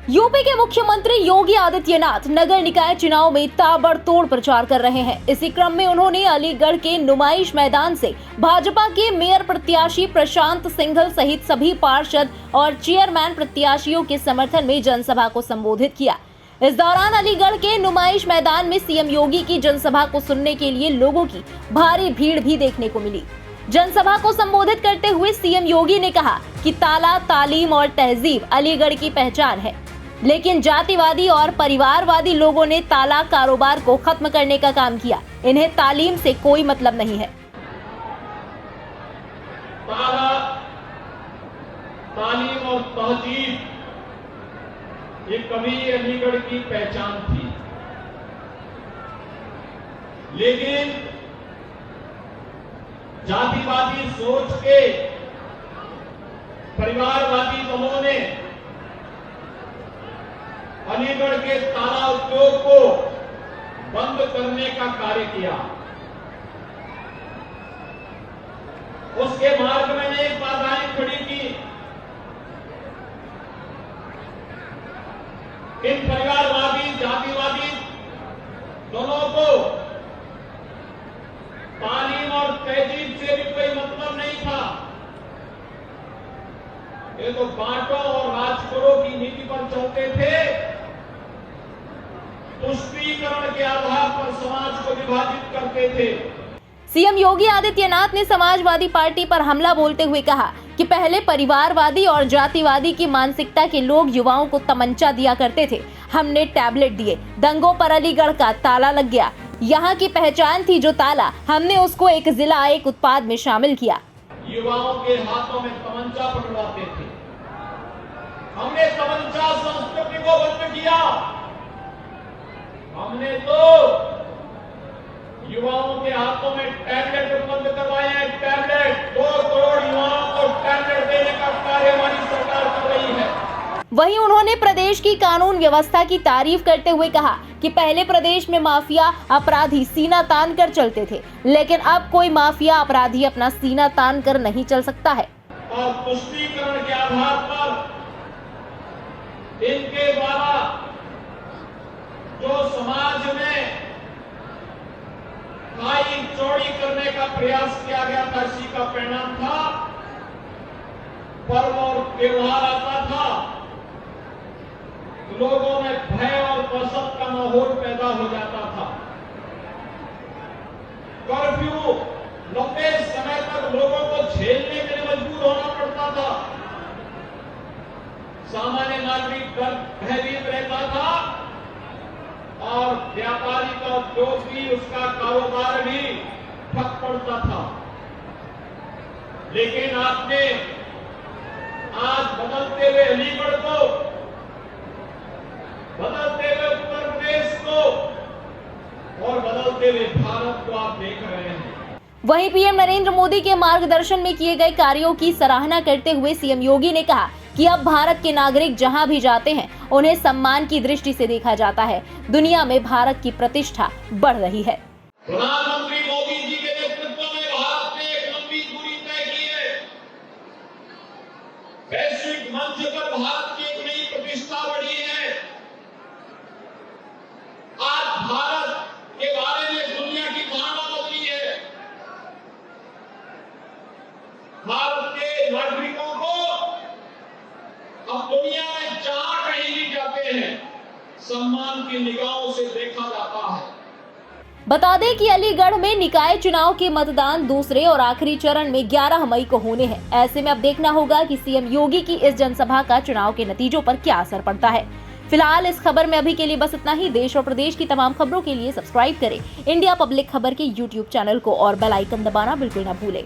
UP के मुख्यमंत्री योगी आदित्यनाथ नगर निकाय चुनाव में ताबड़तोड़ प्रचार कर रहे हैं। इसी क्रम में उन्होंने अलीगढ़ के नुमाइश मैदान से भाजपा के मेयर प्रत्याशी प्रशांत सिंघल सहित सभी पार्षद और चेयरमैन प्रत्याशियों के समर्थन में जनसभा को संबोधित किया। इस दौरान अलीगढ़ के नुमाइश मैदान में सीएम योगी की जनसभा को सुनने के लिए लोगों की भारी भीड़ भी देखने को मिली। जनसभा को संबोधित करते हुए सीएम योगी ने कहा कि ताला, तालीम और तहजीब अलीगढ़ की पहचान है, लेकिन जातिवादी और परिवारवादी लोगों ने ताला कारोबार को खत्म करने का काम किया। इन्हें तालीम से कोई मतलब नहीं है। ताला, तालीम और तहजीब ये कभी अलीगढ़ की पहचान थी, लेकिन जातिवादी सोच के परिवारवादी दलों ने अलीगढ़ के ताला उद्योग को बंद करने का कार्य किया। उसके मार्ग में अनेक बाधाएं खड़ी की। इन परिवारवादी जातिवादी दोनों को तालीम और तहजीब से भी कोई मतलब नहीं था। ये तो बांटो और राज करो की नीति पर चलते थे। तुष्टीकरण के आधार पर समाज को विभाजित करते थे। सीएम योगी आदित्यनाथ ने समाजवादी पार्टी पर हमला बोलते हुए कहा कि पहले परिवारवादी और जातिवादी की मानसिकता के लोग युवाओं को तमंचा दिया करते थे। हमने टैबलेट दिए, दंगों पर अलीगढ़ का ताला लग गया। यहाँ की पहचान थी जो ताला, हमने उसको एक जिला, एक उत्पाद में शामिल किया। युवाओं के हाथों में तमंचा पकड़वाते थे। हमने तमंचा संस्कृति को बंद किया। हमने तो युवाओं के हाथों में टैबलेट बंद करवाए हैं। टैबलेट 2 करोड़ युवाओं को टैबलेट देने का कार्य हमारी सरकार कर रही है। वहीं उन्होंने प्रदेश की कानून व्यवस्था की तारीफ करते हुए कहा कि पहले प्रदेश में माफिया अपराधी सीना तान कर चलते थे, लेकिन अब कोई माफिया अपराधी अपना सीना तान कर नहीं चल सकता है। और तुष्टीकरण के आधार पर इनके द्वारा जो समाज में खाई चौड़ी करने का प्रयास किया गया था, इसी का परिणाम था। पर्व और त्योहार आता था, लोगों में भय और दहशत का माहौल पैदा हो जाता था। कर्फ्यू लंबे समय तक लोगों को झेलने के लिए मजबूर होना पड़ता था। सामान्य नागरिक भयभीत रहता था और व्यापारी का उद्योग भी, उसका कारोबार भी ठप पड़ता था। लेकिन आपने आज बदलते हुए अलीगढ़ को, बदलते हुए उत्तर प्रदेश को और बदलते हुए भारत को आप देख रहे हैं। वहीं पीएम नरेंद्र मोदी के मार्गदर्शन में किए गए कार्यों की सराहना करते हुए सीएम योगी ने कहा कि अब भारत के नागरिक जहां भी जाते हैं उन्हें सम्मान की दृष्टि से देखा जाता है। दुनिया में भारत की प्रतिष्ठा बढ़ रही है। प्रधानमंत्री मोदी जी के नेतृत्व में भारत ने एक लंबी दूरी तय की है। वैश्विक मंच पर भारत की एक नई प्रतिष्ठा बढ़ी है। आज भारत के बारे में दुनिया की धारणा बदली है। भारत के नागरिकों को अब दुनिया में जहां कहीं भी जाते हैं सम्मान की निगाहों से देखा जाता है। बता दें कि अलीगढ़ में निकाय चुनाव के मतदान दूसरे और आखिरी चरण में 11 मई को होने हैं। ऐसे में अब देखना होगा कि सीएम योगी की इस जनसभा का चुनाव के नतीजों पर क्या असर पड़ता है। फिलहाल इस खबर में अभी के लिए बस इतना ही। देश और प्रदेश की तमाम खबरों के लिए सब्सक्राइब करें इंडिया पब्लिक खबर के YouTube चैनल को और बेल आइकन दबाना बिल्कुल न भूलें।